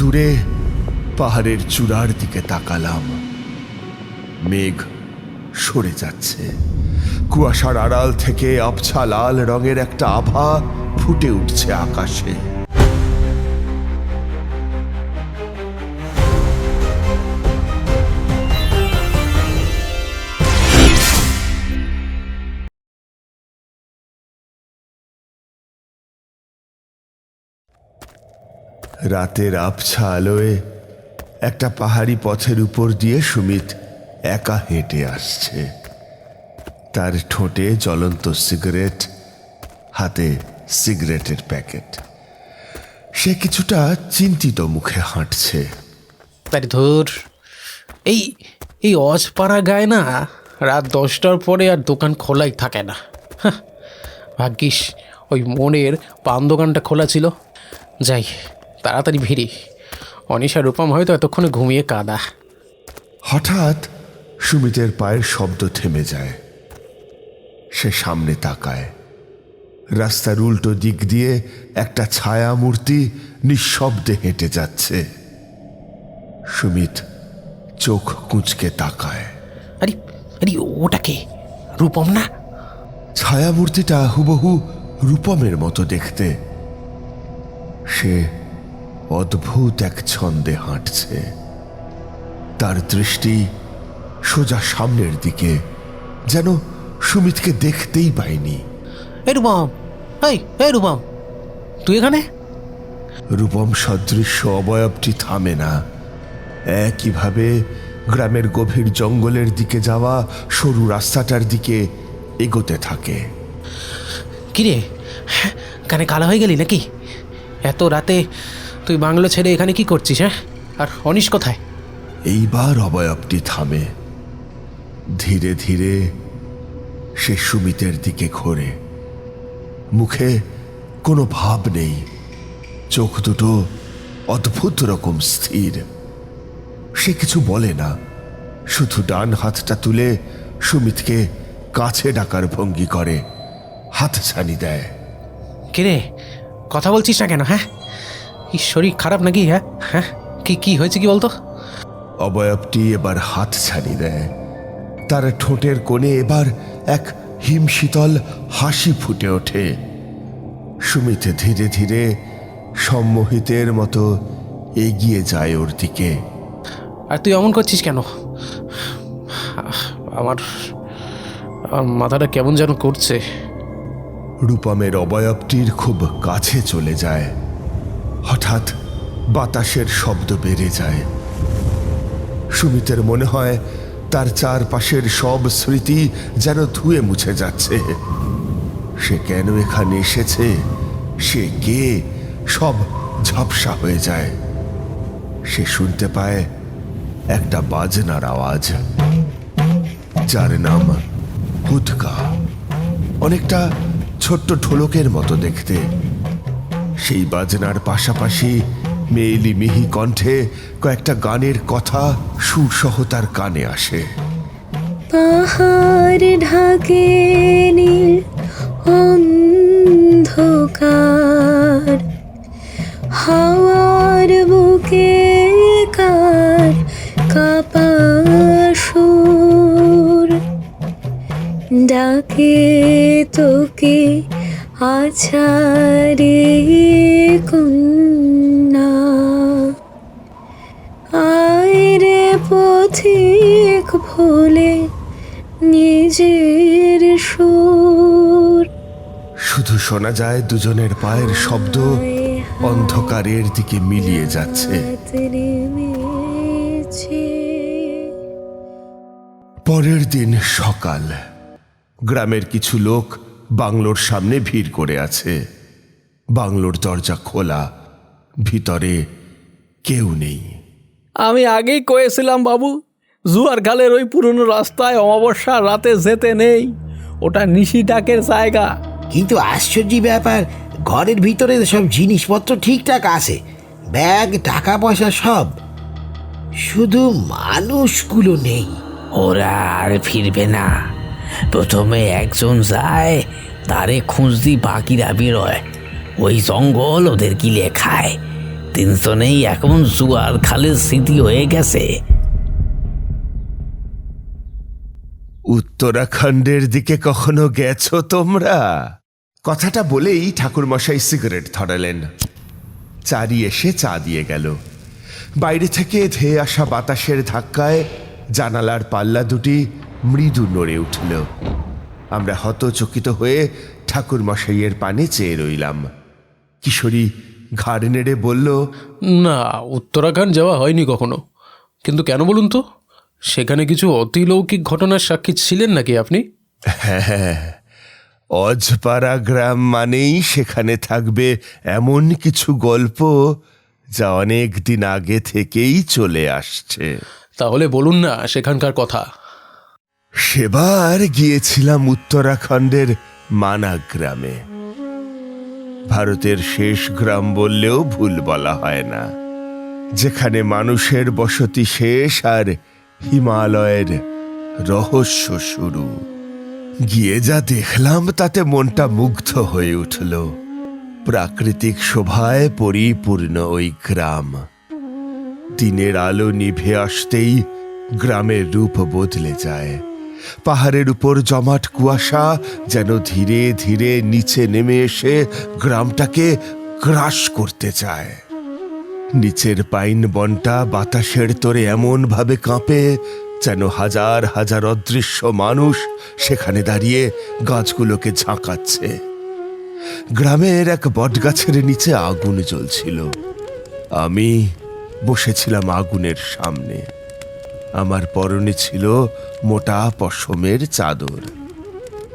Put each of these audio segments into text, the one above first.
দূরে পাহাড়ের চূড়ার দিকে তাকালাম। মেঘ সরে যাচ্ছে, কুয়াশার আড়াল থেকে আবছা লাল রঙের একটা আভা ফুটে উঠছে আকাশে। রাতের আবছা আলোয় একটা পাহাড়ি পথের উপর দিয়ে সুমিত একা হেঁটে আসছে। তার ঠোঁটে জ্বলন্ত সিগারেট, হাতে সিগারেটের প্যাকেট। সে কিছুটা চিন্তিত মুখে হাঁটছে। তাই ধর, এই এই অজপাড়া গায়ে না রাত 10টার পরে আর দোকান খোলাই থাকে না। ভাগ্যিস ওই মনের পান দোকানটা খোলা ছিল। যাই তাড়াতাড়ি ভিড়ি, অনিশা রূপম হয়তো এতক্ষণে ঘুমিয়ে কাদা। হঠাৎ সুমিতের পায়ের শব্দ থেমে যায়। সে সামনে তাকায়। রাস্তার উল্টো দিক দিয়ে একটা ছায়া মূর্তি নিঃশব্দে হেঁটে যাচ্ছে। সুমিত চোখ কুঁচকে তাকায়। আরে আরে ওটা কে? রূপম না? ছায়া মূর্তিটা হুবহু রূপমের মতো দেখতে। সে অদ্ভুত এক ছন্দে হাঁটছে। তার দৃষ্টি সোজা সামনের দিকে, যেন সুমিতকে দেখতেই পায়নি। এই রূপম, এই রূপম, তুই এখানে? রূপম সদৃশ্য অবয়বটি থামে না। একইভাবে গ্রামের গভীর জঙ্গলের দিকে যাওয়া সরু রাস্তাটার দিকে এগোতে থাকে। কিরে, কানে কালো হয়ে গেলি নাকি? এত রাতে তুই বাংলো ছেড়ে এখানে কি করছিস? হ্যাঁ, আর অনিশ কোথায়? এইবার অবয়বটি থামে। ধীরে ধীরে সে সুমিতের দিকে ঘোরে। মুখে কোনো ভাব নেই, চোখ দুটো অদ্ভুত রকম স্থির। সে কিছু বলে না, শুধু ডান হাতটা তুলে সুমিতকে কাছে ডাকার ভঙ্গি করে, হাত ছানি দেয়। কিরে, কথা বলছিস না কেন? হ্যাঁ, এই শরীর খারাপ নাকি? হ্যাঁ, কি হয়েছে কি বলতো? অবয়বটি এবার হাত ছানি দেয়। তার ঠোঁটের কোণে এবার এক হিমশীতল হাসি ফুটে ওঠে। সুমিত ধীরে ধীরে সম্মোহিতের মতো এগিয়ে যায় ওর দিকে। আর তুই অমন করছিস কেন? আমার মাথাটা কেমন যেন করছে। রূপমের অবয়বটির খুব কাছে চলে যায়। হঠাৎ বাতাসের শব্দ বেড়ে যায়। সুমিতের মনে হয় তার চারপাশের সব স্মৃতি যেন ধুয়ে মুছে যাচ্ছে। সে কেন এখানে এসেছে, সে কে, সব ঝাপসা হয়ে যায়। সে শুনতে পায় একটা বাজনার আওয়াজ, যার নাম হুদকা। অনেকটা ছোট্ট ঢোলকের মতো দেখতে। সেই বাজনার পাশাপাশি মেয়েলি মিহি কণ্ঠে কয়েকটা গানের কথা সুরসহ তার কানে আসে। পাহাড় ঢাকে নীল অন্ধকার, হাওয়ার বুকে কার কাপা সুর, ডাকে তোকে আছাড়ে কন্যা, আয় রে পথিক ভুলে নিজের সুর। শুধু শোনা যায় দুজনের পায়ের শব্দ অন্ধকারের দিকে মিলিয়ে যাচ্ছে। পরের দিন সকাল। গ্রামের কিছু লোক বাংলোর সামনে ভিড় করে আছে। বাংলোর দরজা খোলা, ভিতরে কেউ নেই। আমি আগেই কয়েছিলাম বাবু, জুয়ার খালের ওই পুরনো রাস্তায় অমাবস্যার রাতে যেতে নেই, ওটা নিশি ডাকের জায়গা। কিন্তু আশ্চর্য ব্যাপার, ঘরের ভিতরে সব জিনিসপত্র ঠিকঠাক আছে, ব্যাগ, টাকা পয়সা সব, শুধু মানুষগুলো নেই। ওরা আর ফিরবে না। প্রথমে একজন যায়, তারে খুঁজদি বাকিরা বেরোয়। ওই জঙ্গল ওদের গিলে খায়। তিনজনেই এখন জুয়ার খালের স্মৃতি হয়ে গেছে। উত্তরাখণ্ডের দিকে কখনো গেছো তোমরা? কথাটা বলেই ঠাকুরমশাই সিগারেট ধরালেন। চারি এসে চা দিয়ে গেল। বাইরে থেকে ধেয়ে আসা বাতাসের ধাক্কায় জানালার পাল্লা দুটি মৃদু নড়ে উঠল। আমরা হতচকিত হয়ে ঠাকুরমশাইয়ের পানে চেয়ে রইলাম। কিশোরী ঘাড় নেড়ে বলল, না, উত্তরাখণ্ড যাওয়া হয়নি কখনো। কিন্তু কেন বলুন তো, সেখানে কিছু অতিলৌকিক ঘটনার সাক্ষী ছিলেন নাকি আপনি? হ্যাঁ, অজপাড়া গ্রাম মানেই সেখানে থাকবে এমন কিছু গল্প যা অনেক দিন আগে থেকেই চলে আসছে। তাহলে বলুন না সেখানকার কথা। সেবার গিয়েছিলাম উত্তরাখণ্ডের মানা গ্রামে। ভারতের শেষ গ্রাম বললেও ভুল বলা হয় না, যেখানে মানুষের বসতি শেষ আর হিমালয়ের রহস্য শুরু। গিয়ে যা দেখলাম তাতে মনটা মুগ্ধ হয়ে উঠল। প্রাকৃতিক শোভায় পরিপূর্ণ ওই গ্রাম। দিনের আলো নিভে আসতেই গ্রামের রূপ বদলে যায়। পাহাড়ের উপর জমাট কুয়াশা যেন ধীরে ধীরে নিচে নেমে এসে গ্রামটাকে গ্রাস করতে চায়। নিচের পাইন বনটা বাতাসের তোরে এমন ভাবে কাঁপে যেন হাজার হাজার অদৃশ্য মানুষ সেখানে দাঁড়িয়ে গাছগুলোকে ঝাঁকাচ্ছে। গ্রামের এক বটগাছের নিচে আগুন জ্বলছিল। আমি বসেছিলাম আগুনের সামনে। আমার পরনে ছিল মোটা পশমের চাদর।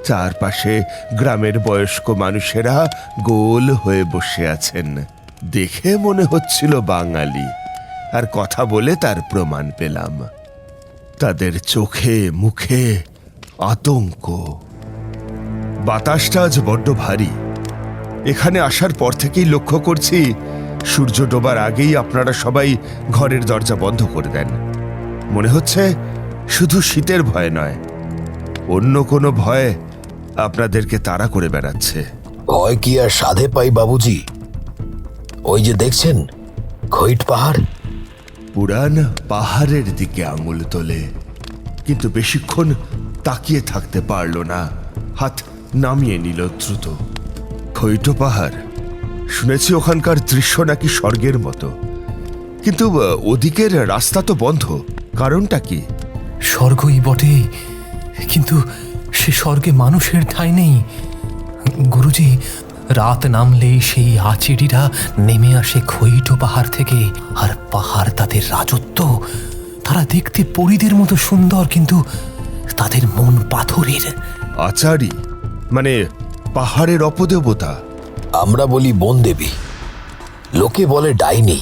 চারপাশে গ্রামের বয়স্ক মানুষেরা গোল হয়ে বসে আছেন। দেখে মনে হচ্ছিল বাঙালি, আর কথা বলে তার প্রমাণ পেলাম। তাদের চোখে মুখে আতঙ্ক। বাতাসটা আজ বড্ড ভারী। এখানে আসার পর থেকেই লক্ষ্য করছি সূর্য ডোবার আগেই আপনারা সবাই ঘরের দরজা বন্ধ করে দেন। মনে হচ্ছে শুধু শীতের ভয় নয়, অন্য কোনো ভয় আপনাদেরকে তাড়া করে বেড়াচ্ছে। ভয় কি আর সাধে পাই বাবুজি? ওই যে দেখছেন খৈট পাহাড়। পুরান পাহাড়ের দিকে আঙুল তোলে, কিন্তু বেশিক্ষণ তাকিয়ে থাকতে পারল না। হাত নামিয়ে নিল দ্রুত। খৈট পাহাড়, শুনেছি ওখানকার দৃশ্য নাকি স্বর্গের মতো, কিন্তু ওদিকের রাস্তা তো বন্ধ। কারণটা কি? স্বর্গই বটে, কিন্তু সে স্বর্গে মানুষের ঠাঁই নেই। গুরুজি, রাত নামলেই সেই আচেডিরা নেমে আসে খৈট পাহাড় থেকে, আর পাহাড় তাদের রাজত্ব। তারা দেখতে পরীদের মতো সুন্দর, কিন্তু তাদের মন পাথরের। আচারি মানে পাহাড়ের অপদেবতা? আমরা বলি বন দেবী, লোকে বলে ডাইনি।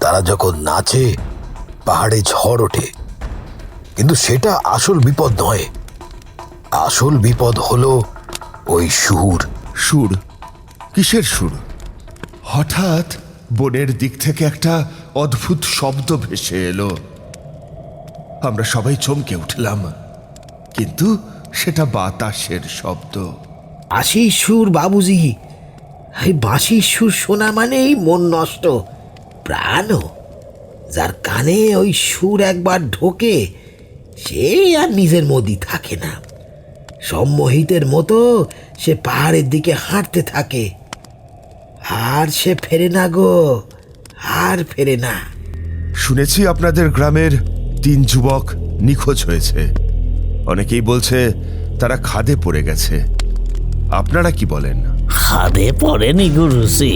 তারা যখন নাচে পাহাড়ে ঝড় ওঠে, কিন্তু সেটা আসল বিপদ নয়। আসল বিপদ হলো ওই সুর। সুর? কিসের সুর? হঠাৎ বনের দিক থেকে একটা অদ্ভুত শব্দ ভেসে এলো। আমরা সবাই চমকে উঠলাম, কিন্তু সেটা বাতাসের শব্দ। বাঁশির সুর বাবুজি। এই বাঁশির সুর শোনা মানেই মন নষ্ট, প্রাণও। যার কানে ওই সুর একবার ঢোকে সে আর নিজের মধ্যে থাকে না। সম্মোহিতের মতো সে পাহাড়ের দিকে হাঁটতে থাকে, আর সে ফেরে না গো, আর ফেরে না। শুনেছি আপনাদের গ্রামের 3 যুবক নিখোঁজ হয়েছে। অনেকেই বলছে তারা খাদে পড়ে গেছে। আপনারা কি বলেন? খাদে পড়েনি গুরুজি,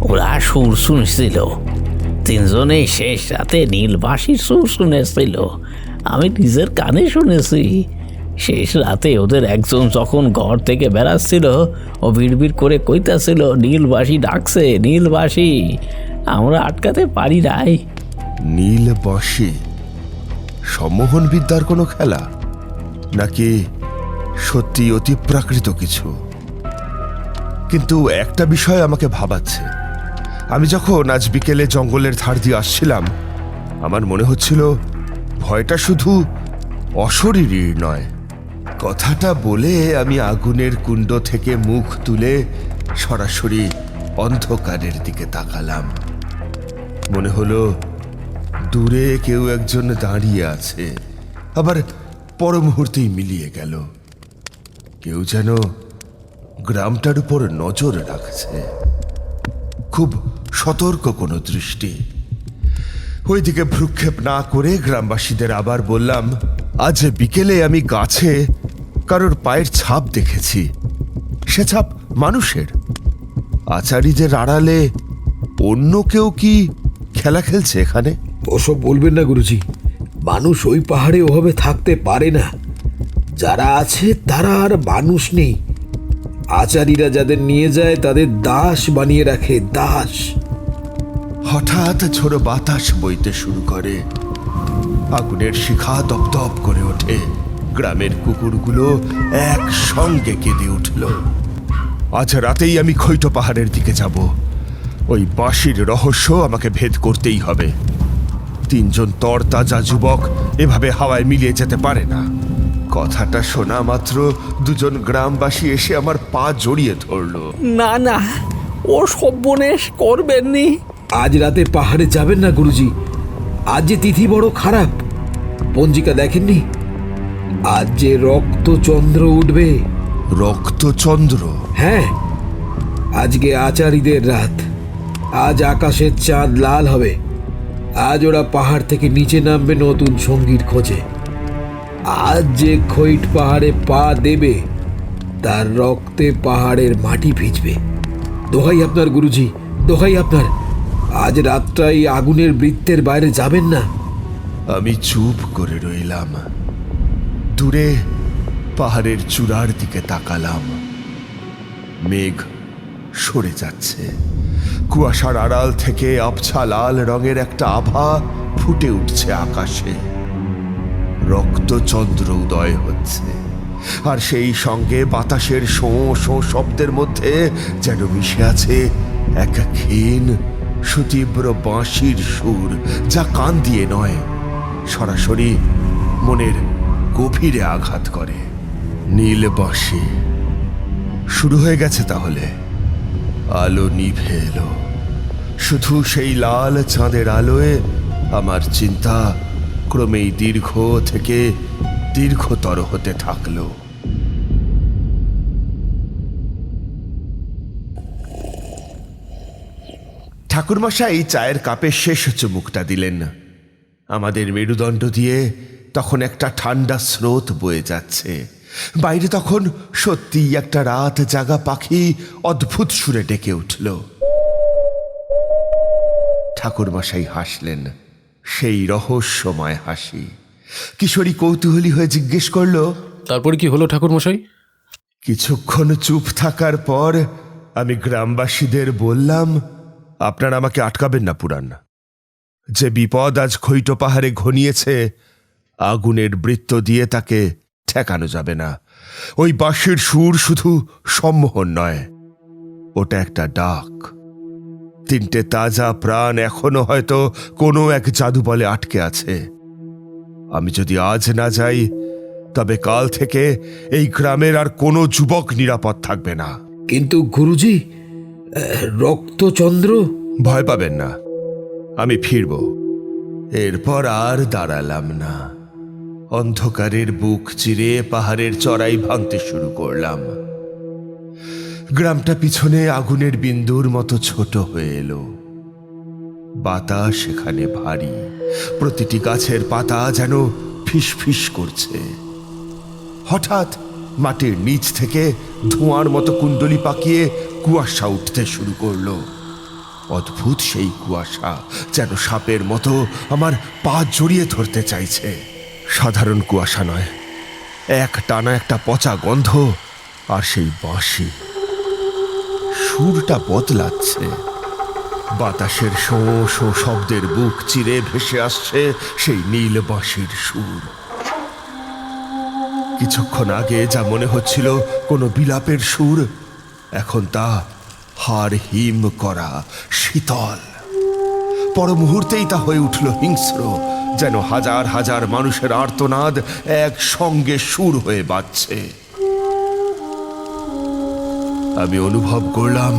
ওরা সুর শুনেছিল। তিনজনে শেষ রাতে নীলবাসীর সুর শুনেছিল। আমি নিজের কানে শুনেছি। শেষ রাতে ওদের একজন যখন ঘর থেকে বেড়াচ্ছিল, ও বিড়বিড় করে কইতাছিল, নীলবাসী ডাকছে, নীলবাসী। আমরা আটকাতে পারি নাই। নীলবাসী সম্মোহন বিদ্যার কোনো খেলা, নাকি সত্যি অতি প্রাকৃত কিছু? কিন্তু একটা বিষয় আমাকে ভাবাচ্ছে। আমি যখন আজ বিকেলে জঙ্গলের ধার দিয়ে আসছিলাম, আমার মনে হচ্ছিল ভয়টা শুধু অশরীরীর নয়। কথাটা বলে আমি আগুনের কুণ্ড থেকে মুখ তুলে সরাসরি অন্ধকারের দিকে তাকালাম। মনে হলো দূরে কেউ একজন দাঁড়িয়ে আছে, আবার পর মুহূর্তেই মিলিয়ে গেল কেউ যেন গ্রামটার উপর নজর রাখছে। খুব সতর্ক কোনো দৃষ্টি। ওইদিকে ভ্রুক্ষেপ না করে গ্রামবাসীদের আবার বললাম, আজ বিকেলে আমি গাছে কারোর পায়ের ছাপ দেখেছি। সে ছাপ মানুষের। আচারীদের আড়ালে অন্য কেউ কি খেলা খেলছে এখানে? ওসব বলবেন না গুরুজি, মানুষ ওই পাহাড়ে ওভাবে থাকতে পারে না। যারা আছে তারা আর মানুষ নেই। আচারীরা যাদের নিয়ে যায় তাদের দাস বানিয়ে রাখে, দাস। হঠাৎ ঝোড়ো বাতাস বইতে শুরু করে। আগুনের শিখা দপদপ করে ওঠে। গ্রামের কুকুরগুলো একসঙ্গে কেঁদে উঠল। আজ রাতেই আমি খৈটো পাহাড়ের দিকে যাব। ওই বাঁশির রহস্য আমাকে ভেদ করতেই হবে। 3 জন তরতাজা যুবক এভাবে হাওয়ায় মিলিয়ে যেতে পারে না। কথাটা শোনা মাত্র 2 জন গ্রামবাসী এসে আমার পা জড়িয়ে ধরলো। না না, ও সর্বনেশ করবেননি। আজ রাতে পাহাড়ে যাবেন না গুরুজি। আজ যে তিথি বড় খারাপ। পঞ্জিকা দেখেননি? আজ যে রক্তচন্দ্র উঠবে। রক্তচন্দ্র? হ্যাঁ, আজকে আচারীদের রাত। আজ আকাশের চাঁদ লাল হবে। আজ ওরা পাহাড় থেকে নিচে নামবে নতুন সঙ্গীর খোঁজে। আজ যে খৈট পাহাড়ে পা দেবে তার রক্তে পাহাড়ের মাটি ভিজবে। দোহাই আপনার গুরুজি, দোহাই আপনার। আজ রাতটাই আগুনের বৃত্তের বাইরে যাবেন না। আমি চুপ করে রইলাম। দূরে পাহাড়ের চূড়ার দিকে তাকালাম। মেঘ সরে যাচ্ছে। কুয়াশার আড়াল থেকে আবছা লাল রঙের একটা আভা ফুটে উঠছে আকাশে। রক্তচন্দ্র উদয় হচ্ছে, আর সেই সঙ্গে বাতাসের শোঁ শোঁ শব্দের মধ্যে যেন মিশে আছে এক ক্ষীণ সুতীব্র বাঁশির সুর, যা কান দিয়ে নয়, সরাসরি মনের গভীরে আঘাত করে। নীল বাঁশি শুরু হয়ে গেছে তাহলে। আলো নিভে এলো। শুধু সেই লাল চাঁদের আলোয় আমার চিন্তা ক্রমেই দীর্ঘ থেকে দীর্ঘতর হতে থাকলো। ঠাকুরমশাই চায়ের কাপে শেষ চুমুকটা দিলেন। আমাদের মেরুদণ্ড দিয়ে তখন একটা ঠান্ডা স্রোত বয়ে যাচ্ছে। বাইরে তখন সত্যিই একটা রাত জাগা পাখি অদ্ভুত সুরে ডেকে উঠল। ঠাকুরমশাই হাসলেন, সেই রহস্যময় হাসি। কিশোরী কৌতূহলী হয়ে জিজ্ঞেস করলো, তারপরে কি হলো ঠাকুরমশাই? কিছুক্ষণ চুপ থাকার পর আমি গ্রামবাসীদের বললাম, আপনারা আমাকে আটকাবেন না পুরাণ। যে বিপদ আজ খৈটো পাহাড়ে ঘনিয়েছে, আগুনের বৃত্ত দিয়ে তাকে ঠেকানো যাবে না। ওই বাঁশির সুর শুধু সম্মোহন নয়, ওটা একটা ডাক। 3টে তাজা প্রাণ এখনো হয়তো কোনো এক জাদু বলে আটকে আছে। আমি যদি আজ না যাই, তবে কাল থেকে এই গ্রামের আর কোনো যুবক নিরাপদ থাকবে না। কিন্তু গুরুজি, রক্তচন্দ্র? ভয় পাবেন না, আমি ফিরব। এরপর আর দাঁড়ালাম না। অন্ধকারের বুক চিরে পাহাড়ের চড়াই ভাঙতে শুরু করলাম। গ্রামটা পিছনে আগুনের বিন্দুর মতো ছোট হয়ে এলো। বাতাস সেখানে ভারী। প্রতিটি গাছের পাতা যেন ফিসফিস করছে। হঠাৎ মাটির নিচ থেকে ধোঁয়ার মতো কুণ্ডলি পাকিয়ে কুয়াশা উঠতে শুরু করলো। অদ্ভুত সেই কুয়াশা যেন সাপের মতো আমার পা জড়িয়ে ধরতে চাইছে। সাধারণ কুয়াশা নয়, এক টানা একটা পচা গন্ধ। আর সেই বাঁশি, সুরটা বদলাচ্ছে। বাতাসের শোঁ শোঁ শব্দের বুক চিরে ভেসে আসছে সেই নীল বাঁশির সুর। কিছুক্ষণ আগে যা মনে হচ্ছিল কোনো বিলাপের সুর, এখন তা হাড় হিম করা, শীতল। পর মুহূর্তেই তা হয়ে উঠল হিংস্র, যেন হাজার হাজার মানুষের আর্তনাদ একসঙ্গে সুর হয়ে বাজছে। আমি অনুভব করলাম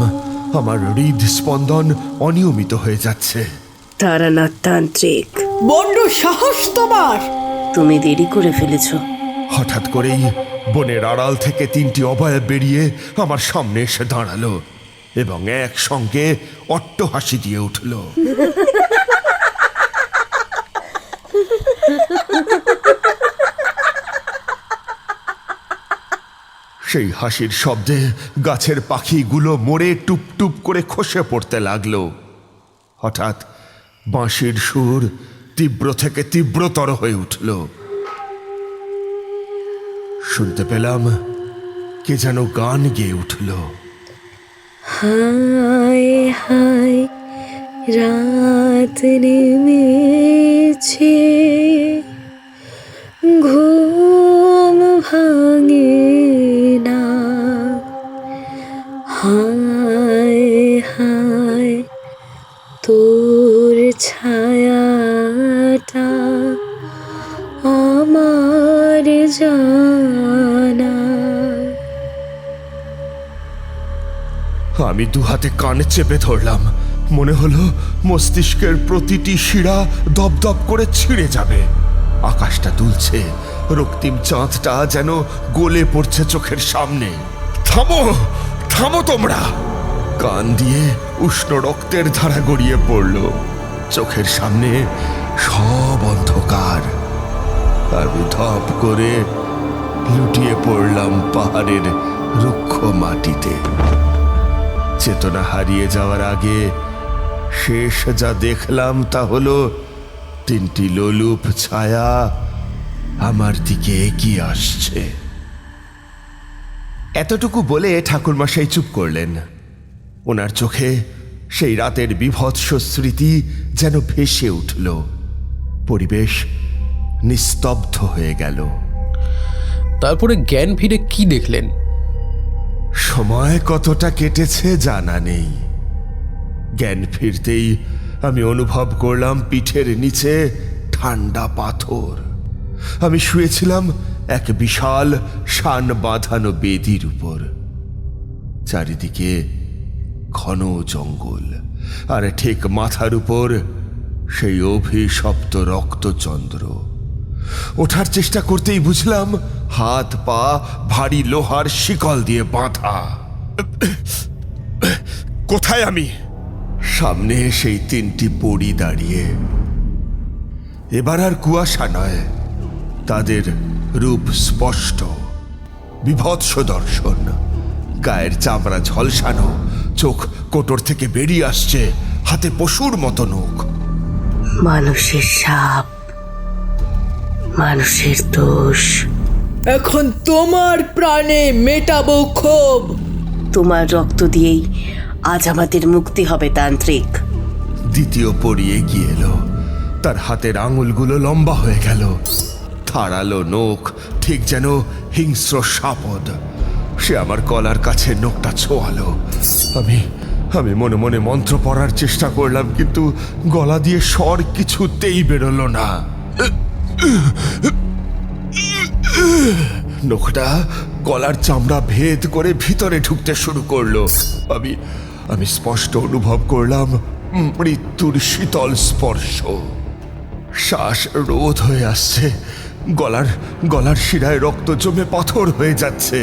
আমার হৃদস্পন্দন অনিয়মিত হয়ে যাচ্ছে। তারানাথ তান্ত্রিক, বড্ড সাহস তোমার! তুমি দেরি করে ফেলেছ। হঠাৎ করেই বনের আড়াল থেকে 3টি অভয় বেরিয়ে আমার সামনে এসে দাঁড়ালো এবং একসঙ্গে অট্টহাসি দিয়ে উঠল। সেই হাসির শব্দে গাছের পাখিগুলো মরে টুপ টুপ করে খসে পড়তে লাগলো। হঠাৎ বাঁশির সুর তীব্র থেকে তীব্রতর হয়ে উঠল। শুনতে পেলাম কে যেন গান গেয়ে উঠল। হায় হায় রাত নেমেছে, ঘুম ভাঙে না। হায় হায় তোর ছায়াটা আমার জানা। আমি দুহাতে কানে চেপে ধরলাম। মনে হলো মস্তিষ্কের প্রতিটি শিরা দপদপ করে ছিঁড়ে যাবে। আকাশটা দুলছে, রক্তিম চাঁদটা যেন গলে পড়ছে চোখের সামনে। থামো, থামো তোমরা! কান দিয়ে উষ্ণ রক্তের ধারা গড়িয়ে পড়ল। চোখের সামনে সব অন্ধকার। আমি ধপ করে লুটিয়ে পড়লাম পাহাড়ের রুক্ষ মাটিতে। চেতনা হারিয়ে যাওয়ার আগে শেষ যা দেখলাম তা হলো 3টি লোলুপ ছায়া আমার দিকে এগিয়ে আসছে। এতটুকু বলে ঠাকুরমশাই চুপ করলেন। ওনার চোখে সেই রাতের বিভৎস স্মৃতি যেন ভেসে উঠল। পরিবেশ নিস্তব্ধ হয়ে গেল। তারপরে জ্ঞান ফিরে কি দেখলেন? সময় কতটা কেটেছে জানা নেই। জ্ঞান ফিরতেই আমি অনুভব করলাম পিঠের নিচে ঠান্ডা পাথর। আমি শুয়েছিলাম এক বিশাল শান বাঁধানো বেদির উপর। চারিদিকে ঘন জঙ্গল, আর ঠিক মাথার উপর সেই অভিশপ্ত রক্তচন্দ্র। ওঠার চেষ্টা করতেই বুঝলাম হাত পা ভারী লোহার শিকল দিয়ে বাঁধা। কোথায় আমি? সামনে সেই 3টি পরী দাঁড়িয়ে। এবার আর কুয়াশা নয়, তাদের রূপ স্পষ্ট, বিভৎস দর্শন। গায়ের চামড়া ঝলসানো, চোখ কোটর থেকে বেরিয়ে আসছে, হাতে পশুর মতো নখ। মানুষের সাপ, মানুষের দোষ। এখন তোমার প্রাণে মেটাবো ক্ষোভ। তোমার রক্ত দিয়েই আজ আমাদের মুক্তি হবে তান্ত্রিক। দ্বিতীয় পরী এগিয়ে এলো। তার হাতের আঙুলগুলো লম্বা হয়ে গেল, ধারালো নখ, ঠিক যেন হিংস্র সাপদ। সে আমার গলার কাছে নখটা ছোঁয়ালো। আমি মনে মনে মন্ত্র পড়ার চেষ্টা করলাম, কিন্তু গলা দিয়ে স্বর কিছুতেই বেরোলো না। নখটা গলার চামড়া ভেদ করে ভিতরে ঢুকতে শুরু করলো। আমি স্পষ্ট অনুভব করলাম মৃত্যুর শীতল স্পর্শ। শ্বাস রোধ হয়ে আসছে, গলার শিরায় রক্ত জমে পাথর হয়ে যাচ্ছে।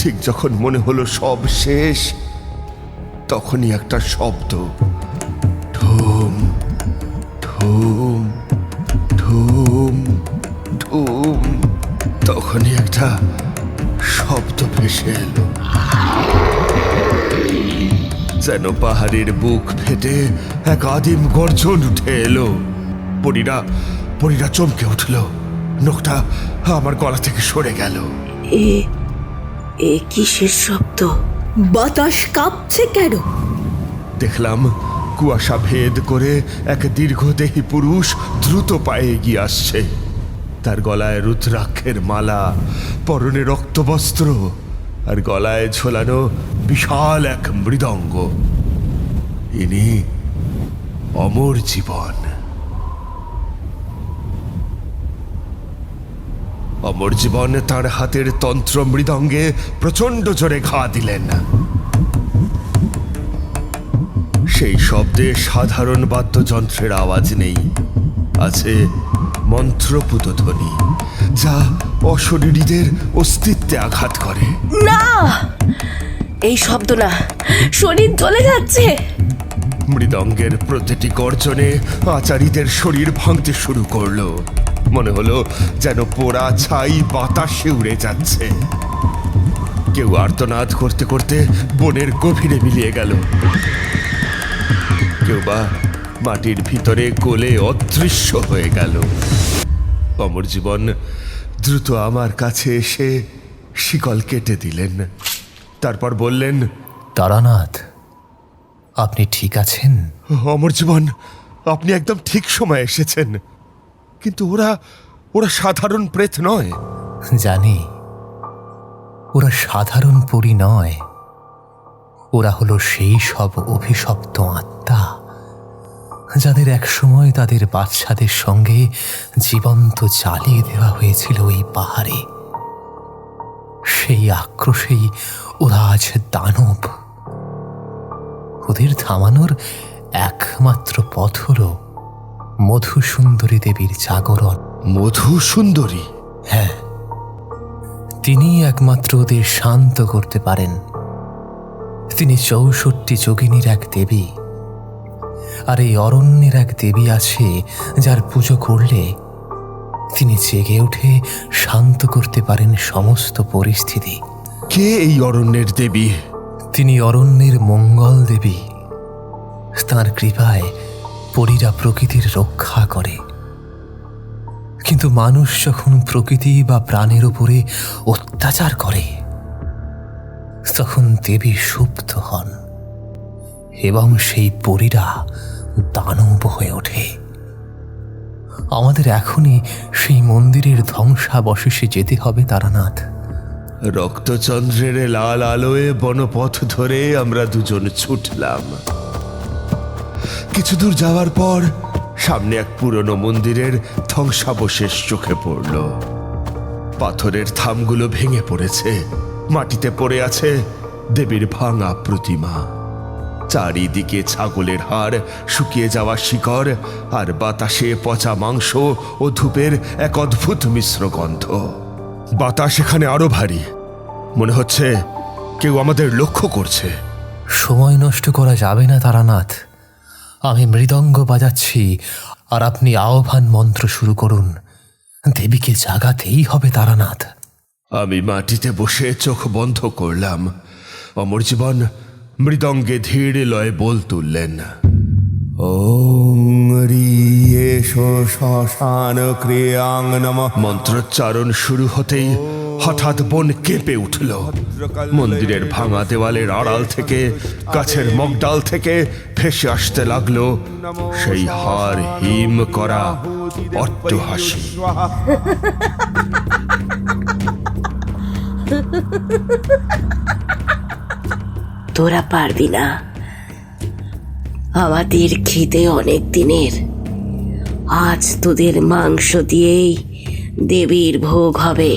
ঠিক যখন মনে হলো সব শেষ, তখনই একটা শব্দ, ঢুম ঢুম ঢুম ঢুম। তখনই একটা শব্দ ভেসে এলো, যেন পাহাড়ের বুক ফেটে এক আদিম গর্জন উঠে এলো। পরীরা চমকে উঠল। নখটা আমার গলা থেকে সরে গেল। এ কিসের শব্দ? বাতাস কাঁপছে কেন? দেখলাম কুয়াশা ভেদ করে এক দীর্ঘদেহী পুরুষ দ্রুত পায়ে এগিয়ে আসছে। তার গলায় রুদ্রাক্ষের মালা, পরনে রক্তবস্ত্র, আর গলায় ঝোলানো বিশাল এক মৃদঙ্গ। ইনি অমর জীবন। অমর জীবন তার হাতের তন্ত্র মৃদঙ্গে প্রচন্ড জোরে ঘা দিলেন। সে সেই শব্দে সাধারণ বাদ্যযন্ত্রের আওয়াজ নেই, আছে মন্ত্রপুত ধ্বনি, যা অশরীরীদের অস্তিত্বে আঘাত করে। না, এই শব্দ না, শরীর জ্বলে যাচ্ছে। মৃদঙ্গের প্রতিটি গর্জনে আচারীদের শরীর ভাঙতে শুরু করলো। মনে হলো যেন পোড়া ছাই বাতাসে উড়ে যাচ্ছে। কেউ আর্তনাদ করতে করতে বনের গভীরে মিলিয়ে গেল, কেউ বা মাটির ভিতরে গলে অদৃশ্য হয়ে গেল। অমরজীবন দ্রুত আমার কাছে এসে শিকল কেটে দিলেন, তারপর বললেন, তারানাথ, আপনি ঠিক আছেন? অমরজীবন, আপনি একদম ঠিক সময় এসেছেন। কিন্তু ওরা সাধারণ প্রেত নয়। জানি, ওরা সাধারণ পরী নয়। ওরা হলো সেই সব অভিশপ্ত আত্মা যাদের একসময় তাদের বাচ্চাদের সঙ্গে জীবন্ত জ্বালিয়ে দেওয়া হয়েছিল এই পাহাড়ে। সেই আক্রোশেই ওরা আজ দানব। ওদের থামানোর একমাত্র পথ হল মধুসুন্দরী দেবীর জাগরণ। মধুসুন্দরী? হ্যাঁ, তিনি একমাত্র ওদের শান্ত করতে পারেন। তিনি 64 যোগিনীর এক দেবী। আর এই অরণ্যের এক দেবী আছে যার পুজো করলে তিনি জেগে উঠে শান্ত করতে পারেন সমস্ত পরিস্থিতি। কে এই অরণ্যের দেবী? তিনি অরণ্যের মঙ্গল দেবী। তাঁর কৃপায় পরীরা প্রকৃতির রক্ষা করে। কিন্তু মানুষ যখন প্রকৃতি বা প্রাণের উপরে অত্যাচার করে, তখন দেবী সুপ্ত হন এবং সেই পরীরা দানব হয়ে ওঠে। আমাদের এখনই সেই মন্দিরের ধ্বংসাবশেষে যেতে হবে তারানাথ। রক্তচন্দ্রের লাল আলোয় বনপথ ধরে আমরা দুজন ছুটলাম। কিছু দূর যাওয়ার পর সামনে এক পুরনো মন্দিরের ধ্বংসাবশেষ চোখে পড়ল। পাথরের থামগুলো ভেঙে পড়েছে, মাটিতে পড়ে আছে দেবীর ভাঙা প্রতিমা। চারিদিকে ছাগলের হাড়, শুকিয়ে যাওয়া শিকড়, আর বাতাসে পচা মাংস ও ধূপের এক অদ্ভুত মিশ্র গন্ধ। বাতাস এখানে আরো ভারী, মনে হচ্ছে কেউ আমাদের লক্ষ্য করছে। সময় নষ্ট করা যাবে না তারানাথ। আমি মৃদঙ্গ বাজাচ্ছি আর আপনি আহ্বান মন্ত্র শুরু করুন। দেবীকে জাগাতেই হবে তারানাথ। আমি মাটিতে বসে চোখ বন্ধ করলাম। অমরজীবন মৃদঙ্গে ধীর লয়ে বল তুললেন, ওং রিয়েশো শ্মশান ক্রিয়াং নমঃ। মন্ত্রোচ্চারণ শুরু হতেই হঠাৎ বন কেঁপে উঠল। মন্দিরের ভাঙা দেওয়ালের আড়াল থেকে, গাছের মগডাল থেকে ভেসে আসতে লাগলো সেই হাড় হিম করা অট্টহাসি। তোরা পারবি না, আমাদের খিদে অনেক দিনের। আজ তোদের মাংস দিয়েই দেবীর ভোগ হবে।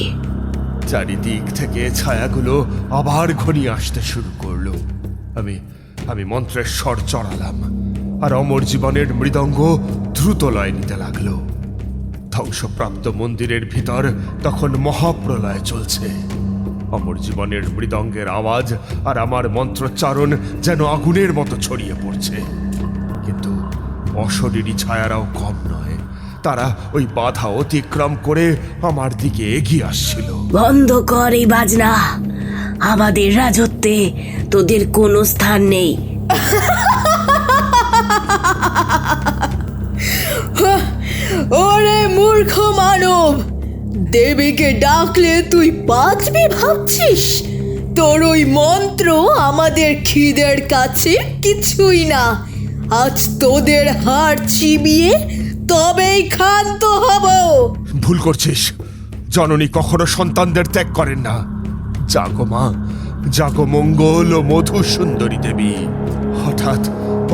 চারিদিক থেকে ছায়াগুলো আবার ঘনিয়ে আসতে শুরু করলো। আমি মন্ত্রের স্বর চড়ালাম, আর অমরজীবনের মৃদঙ্গ দ্রুত লয় নিতে লাগলো। ধ্বংসপ্রাপ্ত মন্দিরের ভিতর তখন মহাপ্রলয় চলছে। অমরজীবনের মৃদঙ্গের আওয়াজ আর আমার মন্ত্রোচ্চারণ যেন আগুনের মতো ছড়িয়ে পড়ছে। কিন্তু অশরীরী ছায়ারাও কম নয়, তারা ওই বাধা অতিক্রম করে আমার দিকে এগিয়ে আসছিল। বন্ধ কর এই বাজনা, আমাদের রাজত্বে তোদের কোনো স্থান নেই। ওরে মূর্খ মানব, দেবীকে ডাকলে তুই বাঁচবি ভাবছিস? তোর ওই মন্ত্র আমাদের খিদের কাছে কিছুই না। আজ তোদের হাড় চিবিয়ে তবেই ক্ষান্ত হব। ভুল করছিস, জননী কখনো সন্তানদের ত্যাগ করেন না। জাগো মা, জাগো মঙ্গল ও মধুসুন্দরী দেবী। হঠাৎ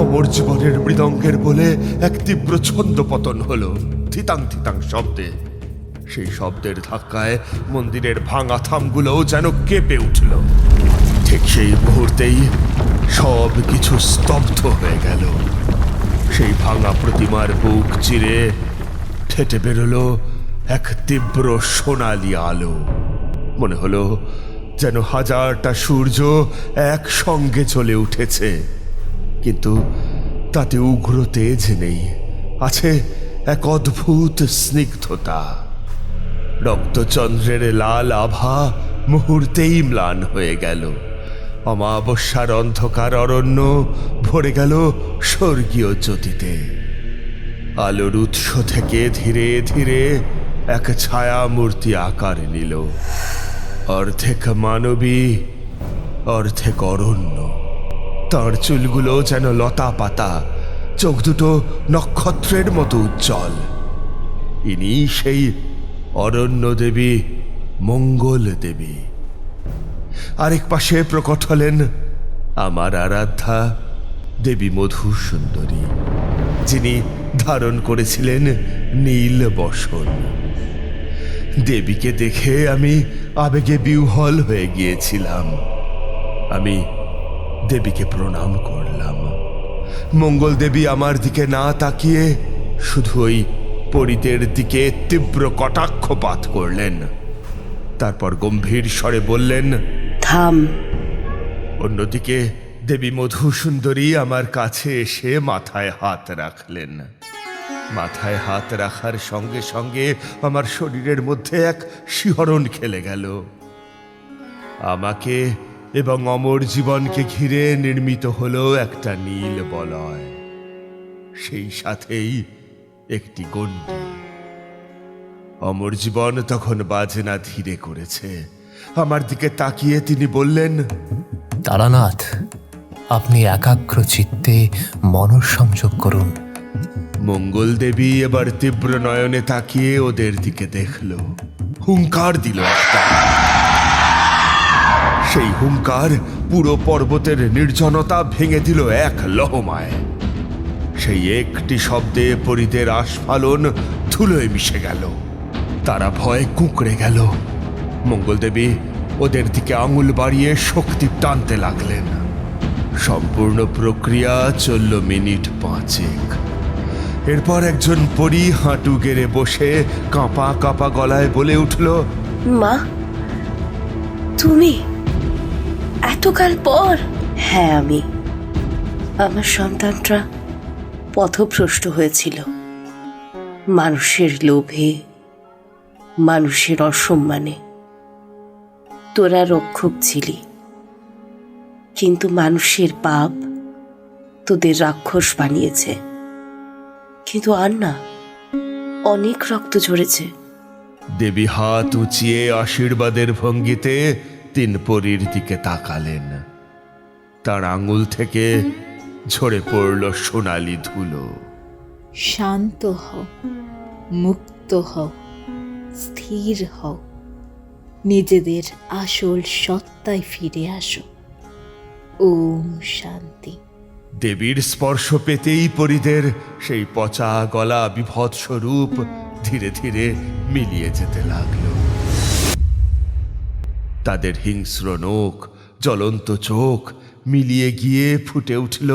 অমরজীবনের মৃদঙ্গের বলে এক তীব্র ছন্দপতন হলো, থিতাং থিতাং শব্দে। সেই শব্দের ধাক্কায় মন্দিরের ভাঙা থামগুলোও যেন কেঁপে উঠল। ঠিক সেই মুহূর্তেই সব কিছু স্তব্ধ হয়ে গেল। সেই ভাঙা প্রতিমার বুক চিরে ঠেটে বেরোলো এক তীব্র সোনালি আলো। মনে হলো যেন হাজারটা সূর্য একসঙ্গে জ্বলে উঠেছে, কিন্তু তাতে উগ্র তেজ নেই, আছে এক অদ্ভুত স্নিগ্ধতা। রক্তচন্দ্রের লাল আভা মুহূর্তেই ম্লান হয়ে গেল। অমাবস্যার অন্ধকার অরণ্য ভরে গেল স্বর্গীয় জ্যোতিতে। আলোর উৎস থেকে ধীরে ধীরে এক ছায়া মূর্তি আকার নিল, অর্ধেক মানবী অর্ধেক অরণ্য। তার চুলগুলো যেন লতা পাতা, চোখ দুটো নক্ষত্রের মতো উজ্জ্বল। ইনি সেই অরণ্য দেবী, মঙ্গল দেবী। আরেক পাশে প্রকট হলেন আমার আরাধ্যা দেবী মধুসুন্দরী, যিনি ধারণ করেছিলেন নীল বসন। দেবীকে দেখে আমি আবেগে বিহ্বল হয়ে গিয়েছিলাম। আমি দেবীকে প্রণাম করলাম। মঙ্গল দেবী আমার দিকে না তাকিয়ে শুধু ওই পরিতের দিকে তীব্র কটাক্ষপাত করলেন। তারপর গম্ভীর স্বরে বললেন, থাম। অন্যদিকে দেবী মধুসুন্দরী আমার কাছে এসে মাথায় হাত রাখলেন। মাথায় হাত রাখার সঙ্গে সঙ্গে আমার শরীরের মধ্যে এক শিহরণ খেলে গেল। আমাকে এবং অমর জীবনকে ঘিরে নির্মিত হলো একটা নীল বলয়, সেই সাথেই একটি গণ্ডি। অমর জীবন তখন বাজনা ধীরে করেছে। আমার দিকে তাকিয়ে তিনি বললেন, তারানাথ, আপনি একাগ্র চিত্তে মনঃসংযোগ করুন। মঙ্গল দেবী এবার তীব্র নয়নে তাকিয়ে ওদের দিকে দেখল, হুঙ্কার দিল একটা। সেই হুঙ্কার পুরো পর্বতের নির্জনতা ভেঙে দিল এক লহমায়। সেই একটি শব্দে পরিদের আস্ফালন ধুলোয় মিশে গেল। তারা ভয়ে কুঁকড়ে গেল। মঙ্গল দেবী ওদের দিকে আঙুল বাড়িয়ে শক্তি টানতে লাগলেন। সম্পূর্ণ প্রক্রিয়া চলল মিনিট 5। এরপর একজন পরী হাঁটু গেড়ে বসে কাঁপা কাঁপা গলায় বলে উঠল, মা, তুমি এতকাল পর? হ্যাঁ, আমি। আমার সন্তানটা পথভ্রষ্ট হয়েছিল মানুষের লোভে, মানুষের অসম্মানে। তোরা রক্ষক ছিলি, কিন্তু মানুষের পাপ তোদের রাক্ষস বানিয়েছে। কিন্তু আর না, অনেক রক্ত ঝরেছে। দেবী হাত উঁচিয়ে আশীর্বাদের ভঙ্গিতে 3 পরীর দিকে তাকালেন। তার আঙুল থেকে ঝরে পড়ল সোনালি ধুলো। শান্ত হও, মুক্ত হও, স্থির হও, নিজেদের আসল সত্তায় ফিরে আসো। ওম শান্তি। দেবীর স্পর্শ পেতেই পরীদের সেই পচা গলা বিভৎস রূপ ধীরে ধীরে মিলিয়ে যেতে লাগলো। তাদের হিংস্র নখ, জ্বলন্ত চোখ মিলিয়ে গিয়ে ফুটে উঠল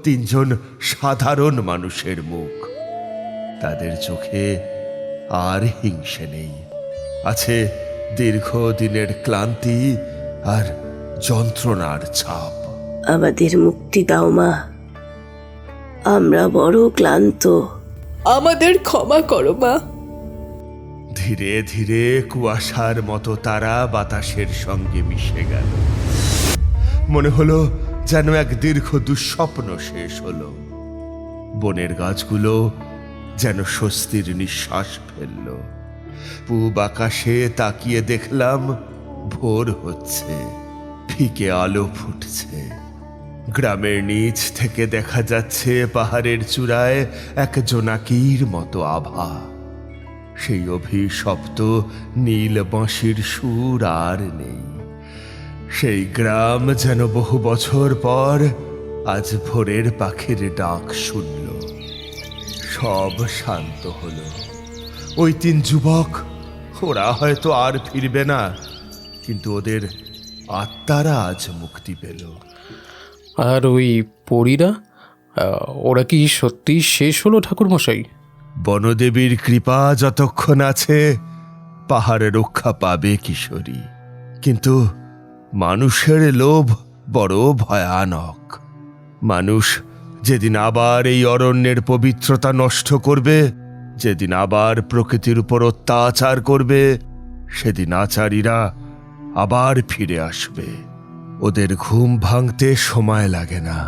3 জন সাধারণ মানুষের মুখ। তাদের চোখে আর হিংসে নেই, আছে দীর্ঘদিনের ক্লান্তি আর যন্ত্রণার ছাপ। আমাদের মুক্তি দাও মা, আমরা বড় ক্লান্ত। আমাদের ক্ষমা করো মা। ধীরে ধীরে কুয়াশার মতো তারা বাতাসের সঙ্গে মিশে গেল। মনে হলো যেন এক দীর্ঘ দুঃস্বপ্ন শেষ হলো। বনের গাছগুলো যেন স্বস্তির নিঃশ্বাস ফেলল। পূব আকাশে তাকিয়ে দেখলাম ভোর হচ্ছে, ফিকে আলো ফুটছে। গ্রামের নিচ থেকে দেখা যাচ্ছে পাহাড়ের চূড়ায় এক জোনাকির মতো আভা। সেই অভিশপ্ত নীল বাঁশির সুর আর নেই। সেই গ্রাম যেন বহু বছর পর আজ ভোরের পাখির ডাক শুনল। সব শান্ত হলো। ওই 3 যুবক, ওরা হয়তো আর ফিরবে না, কিন্তু ওদের আত্মারা আজ মুক্তি পেল। আর ওই পরীরা, ওরা কি সত্যি শেষ হলো ঠাকুরমশাই? বনদেবীর কৃপা যতক্ষণ আছে পাহাড়ে রক্ষা পাবে কিশোরী, কিন্তু মানুষের লোভ বড় ভয়ানক। মানুষ যেদিন আবার এই অরণ্যের পবিত্রতা নষ্ট করবে, যেদিন আবার প্রকৃতির উপর অত্যাচার করবে, সেদিন আচারীরা আবার ফিরে আসবে। ওদের ঘুম ভাঙতে সময় লাগে না।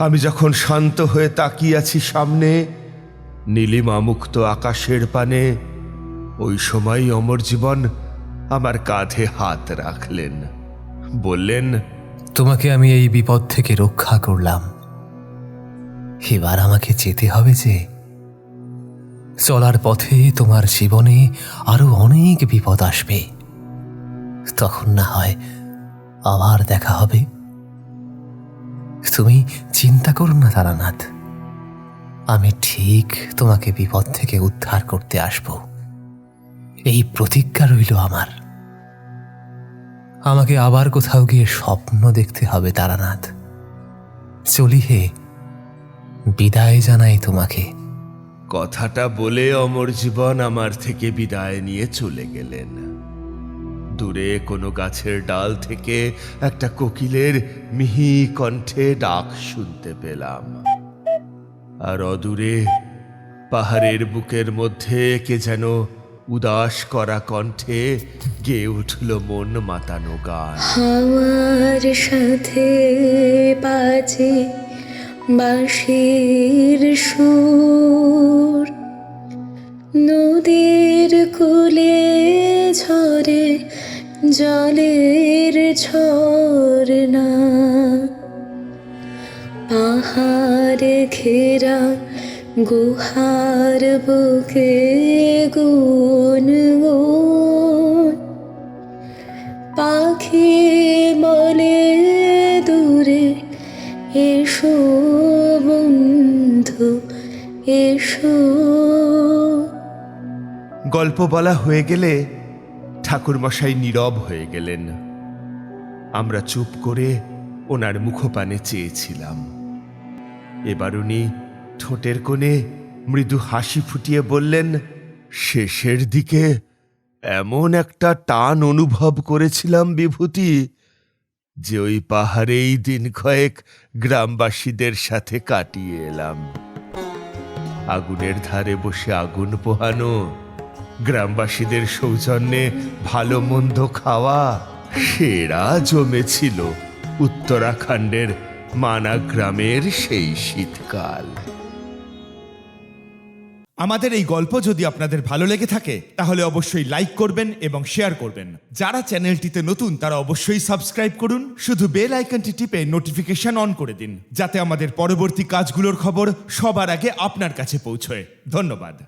আমি যখন শান্ত হয়ে তাকিয়ে আছি সামনে নীলিমা মুক্ত আকাশের পানে, ওই সময় অমরজীবন আমার কাঁধে হাত রাখলেন, বললেন, তোমাকে আমি এই বিপদ থেকে রক্ষা করলাম, এবার আমাকে যেতে হবে যে। চলার পথে তোমার জীবনে আরো অনেক বিপদ আসবে, তখন না হয় আবার দেখা হবে। তুমি চিন্তা করো না তারানাথ, আমি ঠিক তোমাকে বিপদ থেকে উদ্ধার করতে আসব, এই প্রতিজ্ঞা রইল আমার। আমাকে আবার কোথাও গিয়ে স্বপ্ন দেখতে হবে তারানাথ। চলি হে, বিদায় জানাই তোমাকে। কথাটা বলে অমরজীবন আমার থেকে বিদায় নিয়ে চলে গেলেন। দূরে কোনো গাছের ডাল থেকে একটা কোকিলের মিহি কণ্ঠে ডাক শুনতে পেলাম, আর অদূরে পাহাড়ের বুকের মধ্যে কে যেন উদাস করা কণ্ঠে গেয়ে উঠল মন মাতানো গান। হাওয়ার সাথে বাজে বাঁশির সুর, নদীর কূলে ঝরে জলের ঝরনা, পাহাড় ঘেরা গুহার বুকে গুন গুন, পাখি বলে দূরে এসো বন্ধু এসো। গল্প বলা হয়ে গেলে ঠাকুরমশাই নীরব হয়ে গেলেন। আমরা চুপ করে ওনার মুখপানে চেয়েছিলাম। এবার উনি ঠোঁটের কোণে মৃদু হাসি ফুটিয়ে বললেন, শেষের দিকে এমন একটা টান অনুভব করেছিলাম বিভূতি, যে ওই পাহাড়েই দিন কয়েক গ্রামবাসীদের সাথে কাটিয়ে এলাম। আগুনের ধারে বসে আগুন পোহানো, গ্রামবাসীদের সৌজন্যে ভালো মন্দ খাওয়া, সেরা জমেছিল উত্তরাখণ্ডের মানা গ্রামের সেই শীতকাল। আমাদের এই গল্প যদি আপনাদের ভালো লেগে থাকে তাহলে অবশ্যই লাইক করবেন এবং শেয়ার করবেন। যারা চ্যানেলটিতে নতুন তারা অবশ্যই সাবস্ক্রাইব করুন। শুধু বেল আইকনটি টিপে নোটিফিকেশন অন করে দিন, যাতে আমাদের পরবর্তী কাজগুলোর খবর সবার আগে আপনার কাছে পৌঁছয়। ধন্যবাদ।